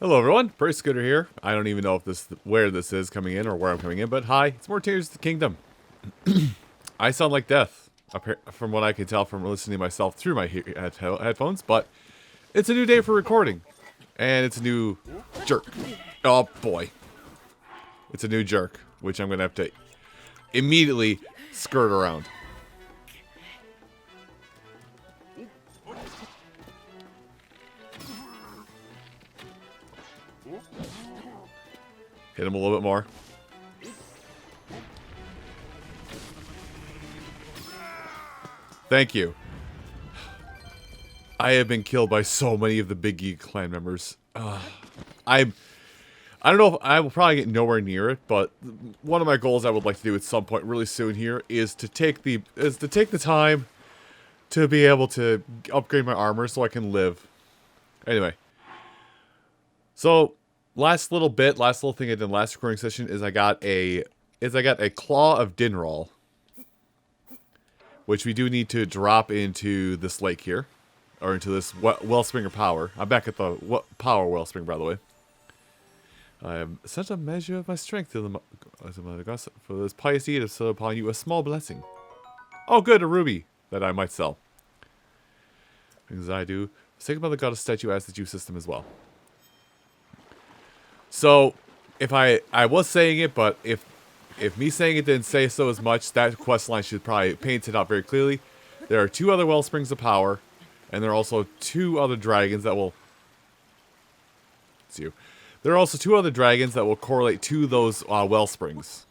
Hello everyone, Pretty Scooter here. I don't even know if where this is coming in or where I'm coming in, but hi, it's more Tears of the Kingdom. I sound like death, from what I can tell from listening to myself through my headphones, but it's a new day for recording, and it's a new jerk. Oh boy. It's a new jerk, which I'm going to have to immediately skirt around. Hit him a little bit more. Thank you. I have been killed by so many of the Big Geek clan members. I don't know if I will probably get nowhere near it, but one of my goals I would like to do at some point really soon here is to take the time to be able to upgrade my armor so I can live. Anyway. So last little thing I did in the last recording session is I got a Claw of Dinral, which we do need to drop into this lake here, or into this wellspring of power. I'm back at the power wellspring, by the way. I have such a measure of my strength to the for this pious deed of so upon you a small blessing. Oh, good, a ruby that I might sell. Things I do. Sacred Mother Goddess statue as the Jew system as well. So, if I was saying it, but if me saying it didn't say so as much, that quest line should probably paint it out very clearly. There are 2 other wellsprings of power, and there are also 2 other dragons that will. It's you. There are also 2 other dragons that will correlate to those wellsprings.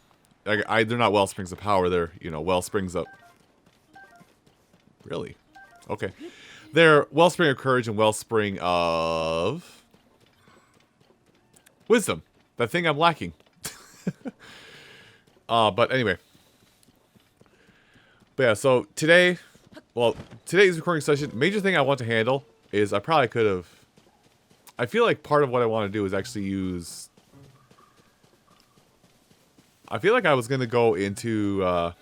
They're not wellsprings of power. They're wellsprings of. Really? Okay. They're wellspring of courage and wellspring of. Wisdom. That thing I'm lacking. But anyway. But yeah, so today's recording session, major thing I want to handle is I probably could have. I feel like part of what I want to do is actually use. I feel like I was going to go into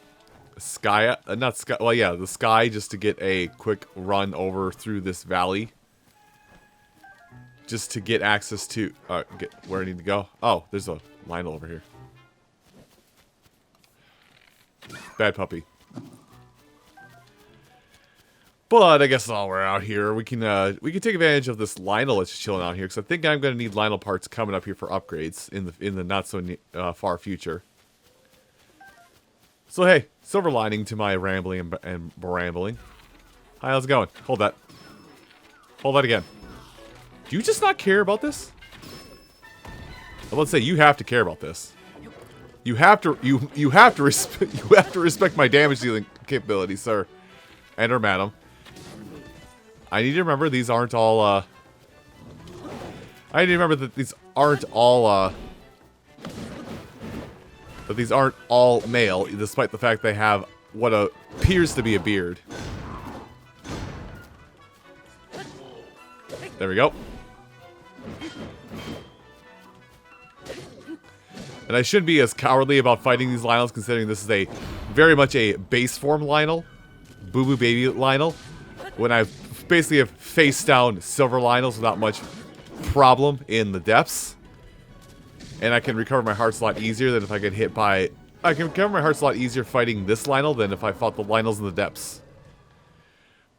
Sky. Not Sky. Well, yeah, the Sky just to get a quick run over through this valley. Just to get access to get where I need to go. Oh, there's a Lionel over here. Bad puppy. But I guess while we're out here, we can take advantage of this Lionel that's chilling out here, because I think I'm gonna need Lionel parts coming up here for upgrades in the not so far future. So hey, silver lining to my rambling and brambling. Hi, how's it going? Hold that. Hold that again. Do you just not care about this? I want to say you have to care about this. You have to respect my damage dealing capabilities, sir, and/or madam. I need to remember these aren't all. I need to remember that these aren't all. That these aren't all male, despite the fact they have what appears to be a beard. There we go. And I shouldn't be as cowardly about fighting these Lionels, considering this is very much a base form Lionel. Boo Boo Baby Lionel. When I basically have face down silver Lionels without much problem in the depths. And I can recover my hearts a lot easier than if I get hit by. I can recover my hearts a lot easier fighting this Lionel than if I fought the Lionels in the depths.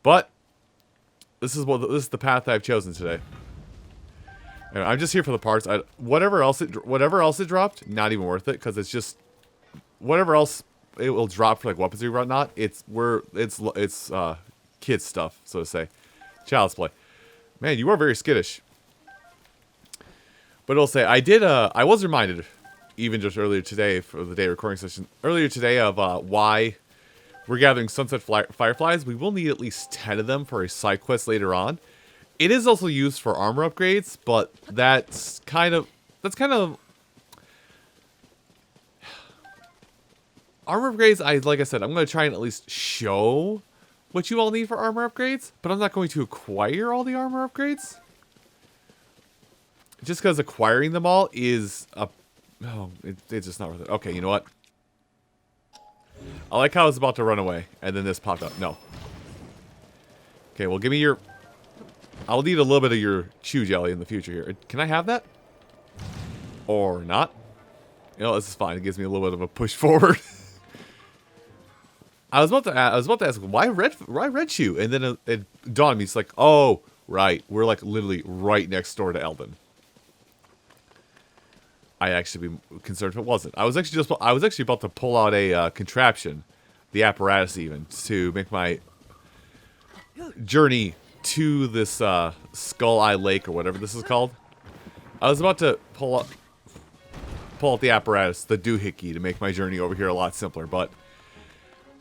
But this is the path that I've chosen today. Anyway, I'm just here for the parts. Whatever else it dropped, not even worth it, because it's just whatever else it will drop for like weapons or whatnot. It's kids stuff, so to say, child's play. Man, you are very skittish. But I'll say I was reminded, even just earlier today for the day recording session earlier today of why we're gathering sunset fireflies. We will need at least 10 of them for a side quest later on. It is also used for armor upgrades, but that's kind of armor upgrades. Like I said, I'm going to try and at least show what you all need for armor upgrades, but I'm not going to acquire all the armor upgrades. Just because acquiring them all is it's just not worth it. Okay, you know what? I like how I was about to run away, and then this popped up. No. Okay, well, give me your. I'll need a little bit of your chew jelly in the future here. Can I have that? Or not? You know, this is fine. It gives me a little bit of a push forward. I was about to ask why red shoe, and then it dawned on me. It's like, oh, right, we're like literally right next door to Eldon. I'd actually be concerned if it wasn't. I was actually about to pull out a contraption, the apparatus even, to make my journey to this Skull Eye Lake or whatever this is called. I was about to pull out the apparatus, the doohickey, to make my journey over here a lot simpler, but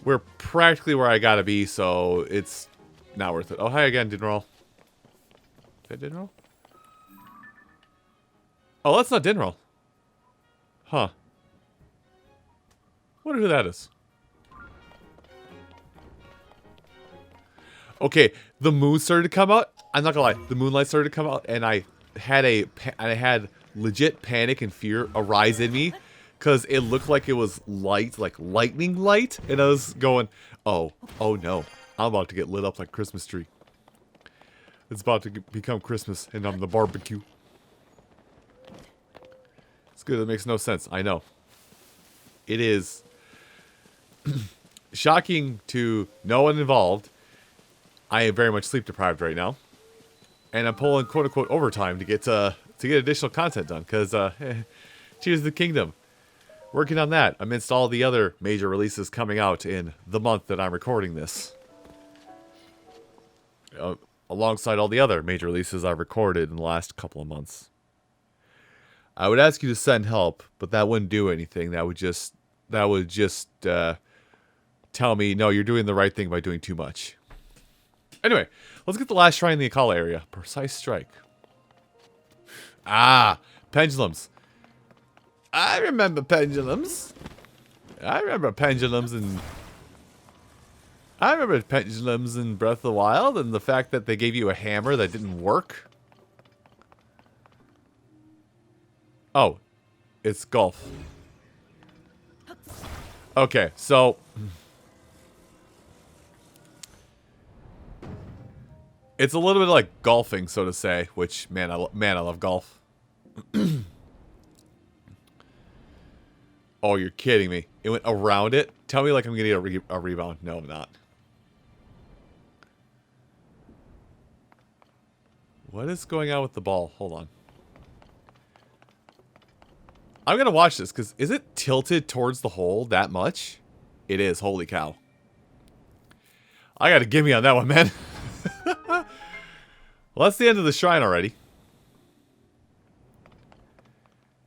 we're practically where I gotta be, so it's not worth it. Oh, hi again, Dinroll. Is that Dinroll? Oh, that's not Dinroll. Huh. Wonder who that is. Okay, the moon started to come out. I'm not gonna lie, the moonlight started to come out, and I had legit panic and fear arise in me, because it looked like it was light, like lightning light, and I was going, oh no, I'm about to get lit up like a Christmas tree. It's about to become Christmas, and I'm the barbecue. It's good, it makes no sense, I know. It is shocking to no one involved. I am very much sleep deprived right now, and I'm pulling quote unquote overtime to get additional content done. Because Tears of the Kingdom, working on that amidst all the other major releases coming out in the month that I'm recording this, alongside all the other major releases I've recorded in the last couple of months. I would ask you to send help, but that wouldn't do anything. That would just tell me, no, you're doing the right thing by doing too much. Anyway, let's get the last shrine in the Akala area. Precise strike. Ah, pendulums. I remember pendulums. I remember pendulums in Breath of the Wild, and the fact that they gave you a hammer that didn't work. Oh, it's golf. Okay, so it's a little bit like golfing, so to say, which, man, I love golf. Oh, you're kidding me. It went around it? Tell me like I'm going to get a rebound. No, I'm not. What is going on with the ball? Hold on. I'm going to watch this, because is it tilted towards the hole that much? It is. Holy cow. I got to give me on that one, man. Well, that's the end of the shrine already.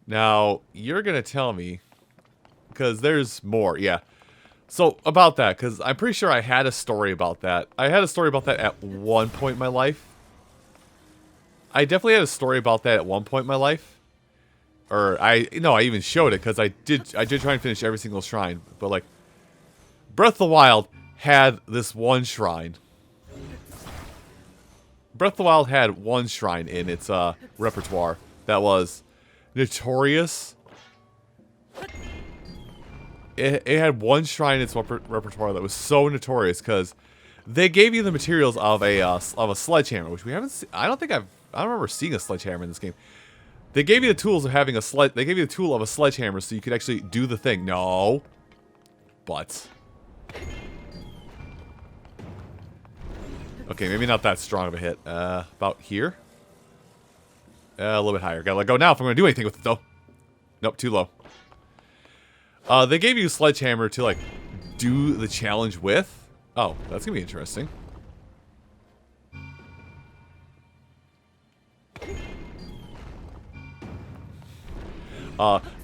Now, you're going to tell me, because there's more, yeah. So, about that, because I'm pretty sure I had a story about that. I had a story about that at one point in my life. I definitely had a story about that at one point in my life. Or, I even showed it, because I did try and finish every single shrine. But, like, Breath of the Wild had this one shrine. Breath of the Wild had one shrine in its repertoire that was notorious. It had one shrine in its repertoire that was so notorious because they gave you the materials of a sledgehammer, which we haven't. I don't remember seeing a sledgehammer in this game. They gave you the tools of having a sled. They gave you the tool of a sledgehammer so you could actually do the thing. No, but. Okay, maybe not that strong of a hit. About here? A little bit higher. Gotta let go now if I'm gonna do anything with it, though. Nope, too low. They gave you a sledgehammer to, like, do the challenge with. Oh, that's gonna be interesting.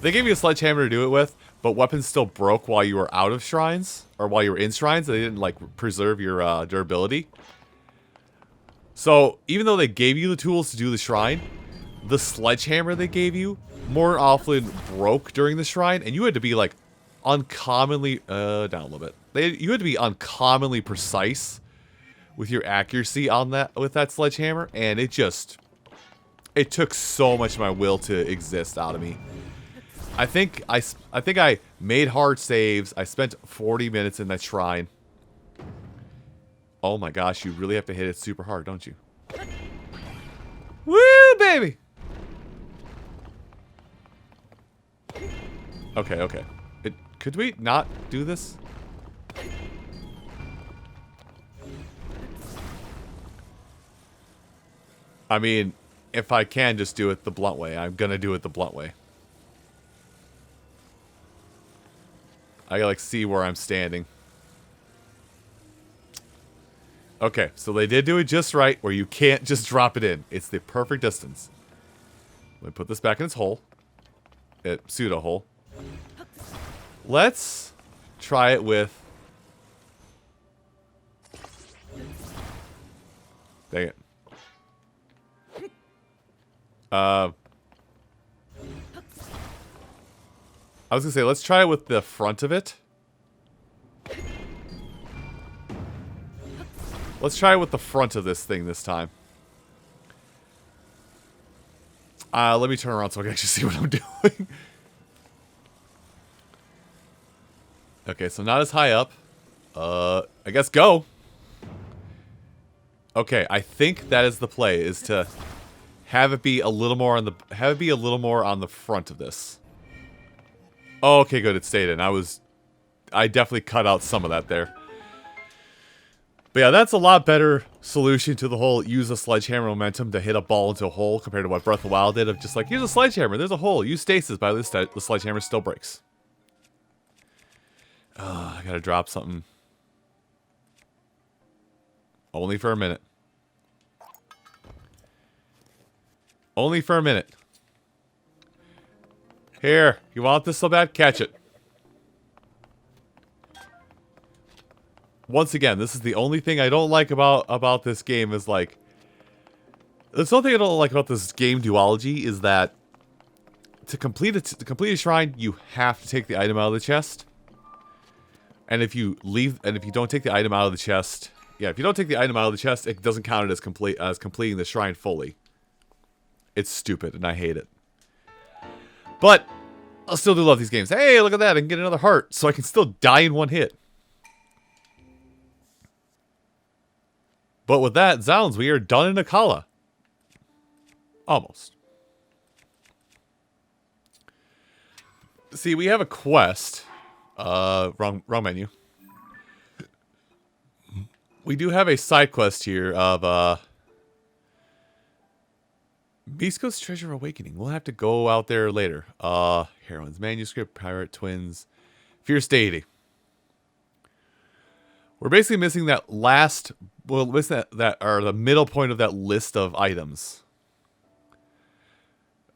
They gave you a sledgehammer to do it with, but weapons still broke while you were out of shrines. Or while you were in shrines. They didn't, like, preserve your durability. So, even though they gave you the tools to do the shrine, the sledgehammer they gave you more often broke during the shrine, and you had to be, like, uncommonly, down a little bit. You had to be uncommonly precise with your accuracy on that, with that sledgehammer, and it took so much of my will to exist out of me. I think I made hard saves. I spent 40 minutes in that shrine. Oh my gosh, you really have to hit it super hard, don't you? baby! Okay, okay. Could we not do this? I mean, if I can just do it the blunt way, I'm gonna do it the blunt way. I gotta, like, see where I'm standing. Okay, so they did do it just right, where you can't just drop it in. It's the perfect distance. Let me put this back in its hole. Pseudo hole. Let's try it with... Dang it. I was gonna say, let's try it with the front of it. Let's try it with the front of this thing this time. Let me turn around so I can actually see what I'm doing. Okay, so not as high up. I guess go. Okay, I think that is the play, is to have it be a little more on the front of this. Oh, okay, good, it stayed in. I definitely cut out some of that there. But yeah, that's a lot better solution to the whole use a sledgehammer momentum to hit a ball into a hole compared to what Breath of the Wild did of just like, here's a sledgehammer, there's a hole, use stasis, but at least the sledgehammer still breaks. I gotta drop something. Only for a minute. Only for a minute. Here, you want this so bad? Catch it. Once again, this is the only thing I don't like about this game is like... There's something I don't like about this game duology is that to complete a shrine, you have to take the item out of the chest. And if you don't take the item out of the chest... Yeah, if you don't take the item out of the chest, it doesn't count it as completing the shrine fully. It's stupid, and I hate it. But, I still do love these games. Hey, look at that, I can get another heart, so I can still die in one hit. But with that, zounds, we are done in Akala. Almost. See, we have a quest. Wrong menu. We do have a side quest here of, Misko's Treasure Awakening. We'll have to go out there later. Heroine's Manuscript, Pirate Twins, Fierce Deity. We're basically missing that last... Well, missing the middle point of that list of items.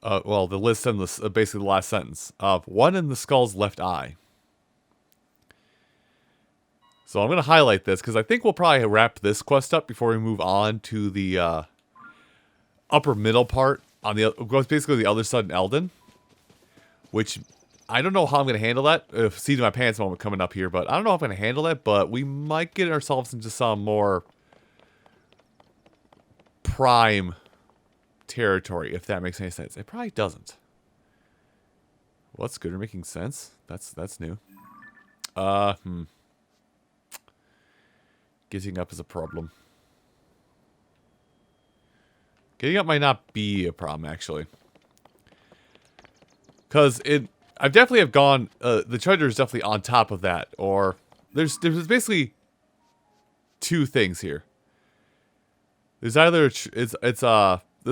Well, the list and basically the last sentence. One in the skull's left eye. So I'm going to highlight this, because I think we'll probably wrap this quest up before we move on to the upper middle part. Goes basically the other side in Elden. Which... I don't know how I'm going to handle that. Seat in my pants moment coming up here, but I don't know how I'm going to handle that, but we might get ourselves into some more prime territory, if that makes any sense. It probably doesn't. What's good or making sense? That's new. Getting up is a problem. Getting up might not be a problem, actually. Because I definitely have gone, the treasure is definitely on top of that, or there's basically two things here. There's either, this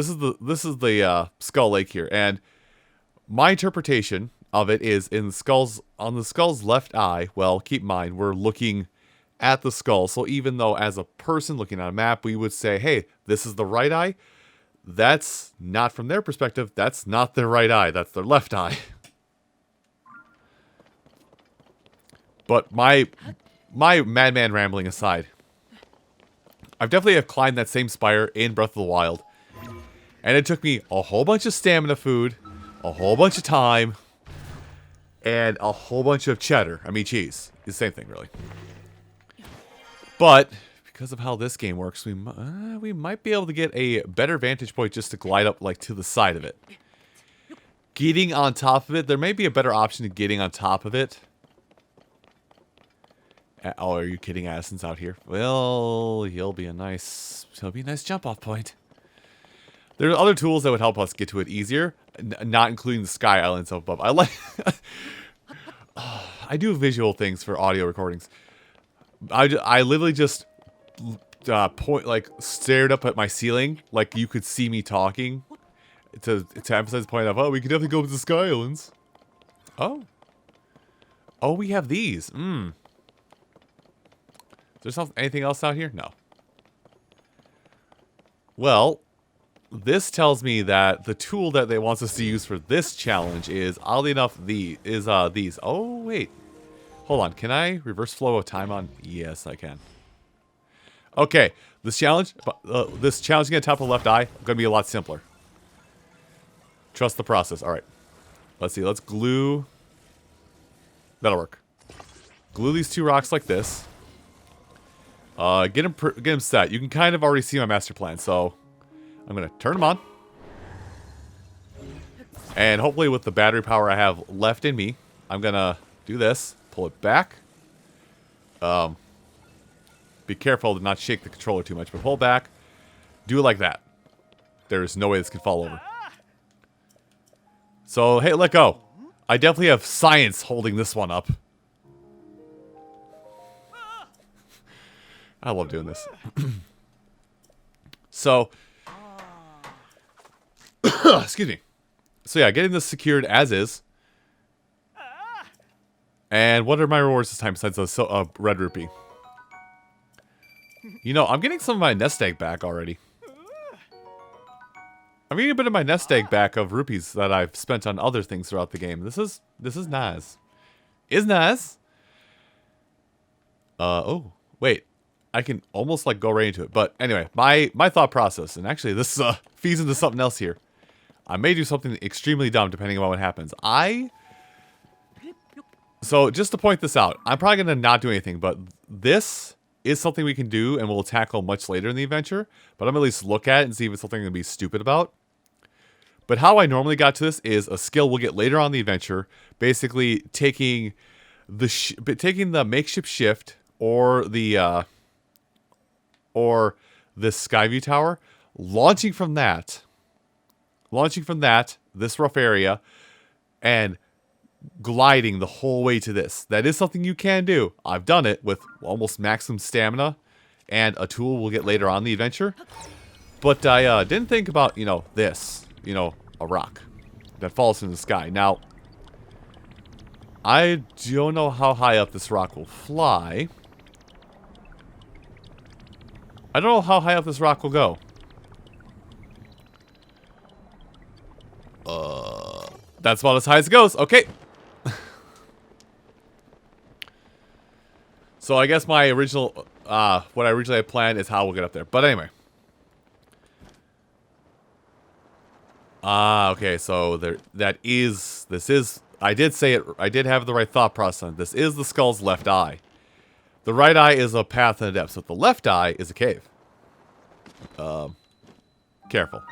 is the Skull Lake here, and my interpretation of it is on the skull's left eye. Well, keep in mind, we're looking at the skull, so even though as a person looking at a map, we would say, hey, this is the right eye, that's not from their perspective, that's not their right eye, that's their left eye. But my madman rambling aside, I've definitely have climbed that same spire in Breath of the Wild. And it took me a whole bunch of stamina food, a whole bunch of time, and a whole bunch of cheddar. I mean cheese. It's the same thing, really. But, because of how this game works, we might be able to get a better vantage point just to glide up like to the side of it. Getting on top of it, there may be a better option to getting on top of it. Oh, are you kidding, Addison's out here? Well, he'll be a nice jump off point. There are other tools that would help us get to it easier, not including the sky islands up above. I like... I do visual things for audio recordings. I literally just stared up at my ceiling like you could see me talking to emphasize the point of, oh, we could definitely go to the sky islands. Oh. Oh, we have these. Is there anything else out here? No. Well, this tells me that the tool that they want us to use for this challenge is, oddly enough, these. Oh, wait. Hold on. Can I reverse flow of time on? Yes, I can. Okay. This challenging at top of the left eye, going to be a lot simpler. Trust the process. All right. Let's see. Let's glue. That'll work. Glue these two rocks like this. Get them set. You can kind of already see my master plan, so I'm going to turn them on. And hopefully with the battery power I have left in me, I'm going to do this. Pull it back. Be careful to not shake the controller too much, but pull back. Do it like that. There's no way this can fall over. So, hey, let go. I definitely have science holding this one up. I love doing this. So, excuse me. So yeah, getting this secured as is. And what are my rewards this time besides a red rupee? You know, I'm getting some of my nest egg back already. I'm getting a bit of my nest egg back of rupees that I've spent on other things throughout the game. This is nice. Is nice. Oh, wait. I can almost like go right into it. But anyway, my thought process, and actually this feeds into something else here. I may do something extremely dumb depending on what happens. So just to point this out, I'm probably going to not do anything, but this is something we can do and we'll tackle much later in the adventure. But I'm going to at least look at it and see if it's something I'm going to be stupid about. But how I normally got to this is a skill we'll get later on in the adventure. Basically taking the makeshift shift or the Skyview Tower, launching from that, this rough area, and gliding the whole way to this. That is something you can do. I've done it with almost maximum stamina, and a tool we'll get later on in the adventure. But I didn't think about, this, a rock that falls in the sky. Now, I don't know how high up this rock will fly. I don't know how high up this rock will go. That's about as high as it goes. Okay. So I guess my original, what I originally had planned is how we'll get up there. But anyway. Okay, so I did say it, I did have the right thought process. This is the skull's left eye. The right eye is a path and a depth, so the left eye is a cave. Careful.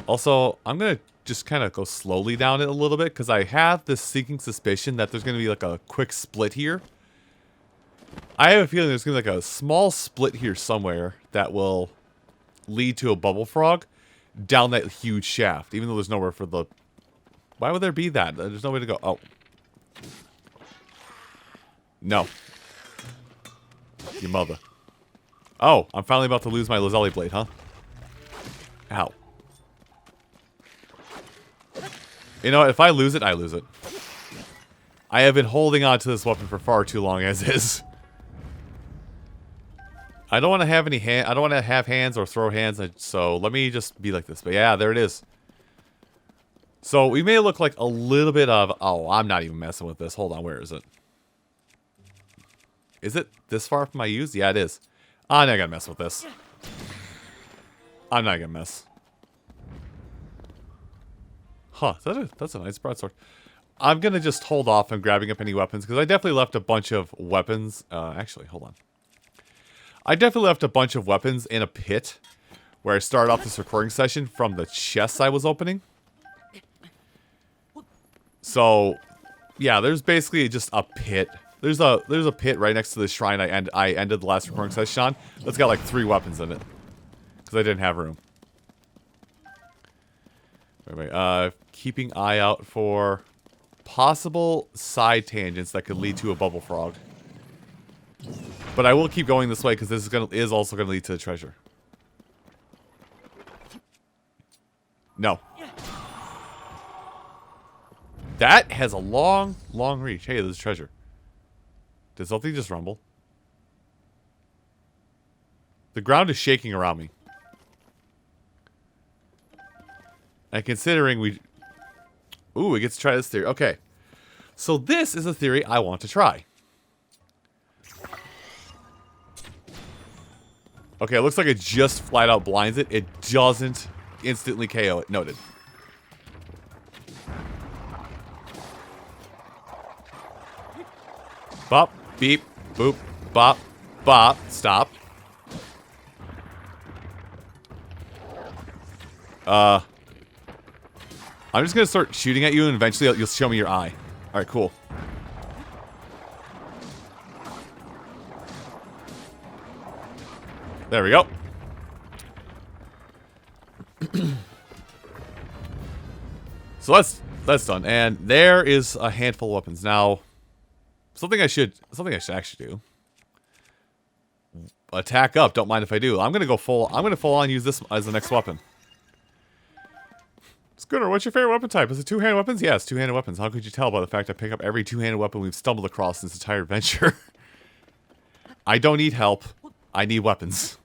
Also, I'm going to just kind of go slowly down it a little bit, because I have this sinking suspicion that there's going to be like a quick split here. I have a feeling there's going to be like a small split here somewhere that will lead to a bubble frog down that huge shaft, even though there's nowhere for the... Why would there be that? There's no way to go. Oh. No. Your mother. Oh, I'm finally about to lose my Lazelli blade, huh? Ow. You know, if I lose it, I lose it. I have been holding on to this weapon for far too long as is. I don't want to have any I don't want to have hands or throw hands, so let me just be like this. But yeah, there it is. So we may look like a little bit of... Oh, I'm not even messing with this. Hold on, where is it? Is it this far from my use? Yeah, it is. I'm not gonna mess with this. I'm not gonna mess. Huh, that's a nice broadsword. I'm gonna just hold off on grabbing up any weapons, because I definitely left a bunch of weapons. Actually, hold on. I definitely left a bunch of weapons in a pit where I started off this recording session from the chests I was opening. So, yeah, there's basically just a pit. There's a pit right next to the shrine I ended the last recording session on. That's got like 3 weapons in it, because I didn't have room. Anyway, keeping eye out for possible side tangents that could lead to a bubble frog. But I will keep going this way because this is also gonna lead to the treasure. No. That has a long, long reach. Hey, there's treasure. Did something just rumble? The ground is shaking around me. And considering we... Ooh, we get to try this theory. Okay. So this is a theory I want to try. Okay, it looks like it just flat out blinds it. It doesn't instantly KO it. Noted. Bop, beep, boop, bop, bop. Stop. I'm just gonna start shooting at you, and eventually you'll show me your eye. Alright, cool. There we go. So that's done. And there is a handful of weapons. Now, something I should actually do. Attack up, don't mind if I do. I'm gonna full on use this as the next weapon. Scooter, what's your favorite weapon type? Is it two-handed weapons? Yes, two-handed weapons. How could you tell by the fact I pick up every two-handed weapon we've stumbled across this entire adventure? I don't need help. I need weapons.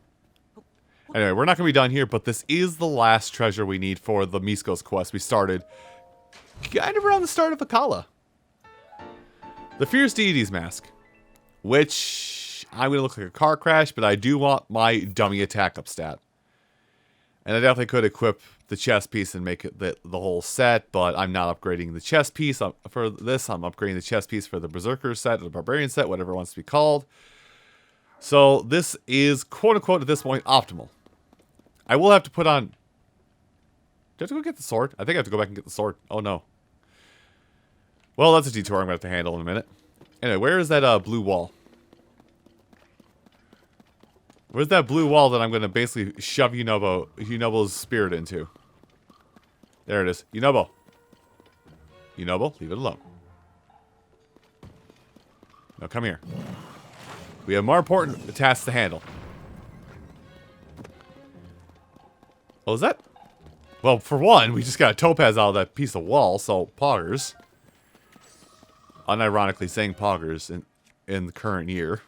Anyway, we're not going to be done here, but this is the last treasure we need for the Miskos quest we started kind of around the start of Akala. The Fierce Deity's Mask, which I'm going to look like a car crash, but I do want my dummy attack up stat. And I definitely could equip the chest piece and make it the whole set, but I'm not upgrading the chest piece for this. I'm upgrading the chest piece for the Berserker set or the Barbarian set, whatever it wants to be called. So this is, quote-unquote, at this point, optimal. I will have to put on... Do I have to go get the sword? I think I have to go back and get the sword. Oh, no. Well, that's a detour I'm going to have to handle in a minute. Anyway, where is that blue wall? Where's that blue wall that I'm going to basically shove Yunobo's spirit into? There it is. Yunobo. Yunobo, leave it alone. Now come here. We have more important tasks to handle. Oh, is that? Well, for one, we just got a topaz out of that piece of wall, so poggers. Unironically saying poggers in the current year.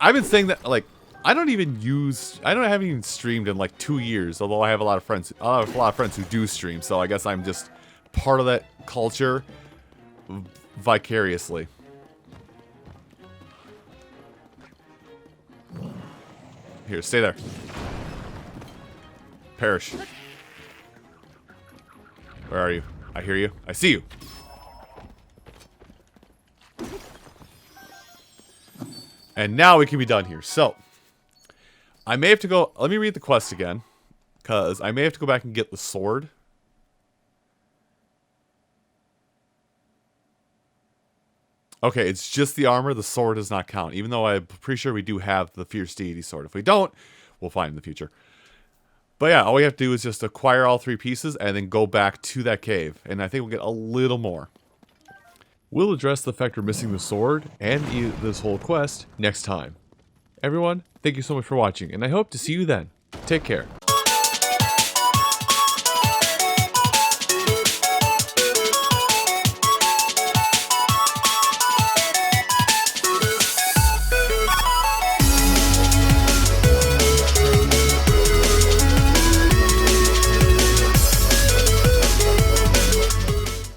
I've been saying that, like, I haven't even streamed in like 2 years, although I have a lot of friends who do stream, so I guess I'm just part of that culture vicariously. Here, stay there. Perish. Where are you? I hear you. I see you. And now we can be done here. So, I may have to go... Let me read the quest again. Because I may have to go back and get the sword. Okay, it's just the armor. The sword does not count. Even though I'm pretty sure we do have the Fierce Deity sword. If we don't, we'll find in the future. But yeah, all we have to do is just acquire all 3 pieces and then go back to that cave. And I think we'll get a little more. We'll address the fact we're missing the sword and this whole quest next time. Everyone, thank you so much for watching, and I hope to see you then. Take care.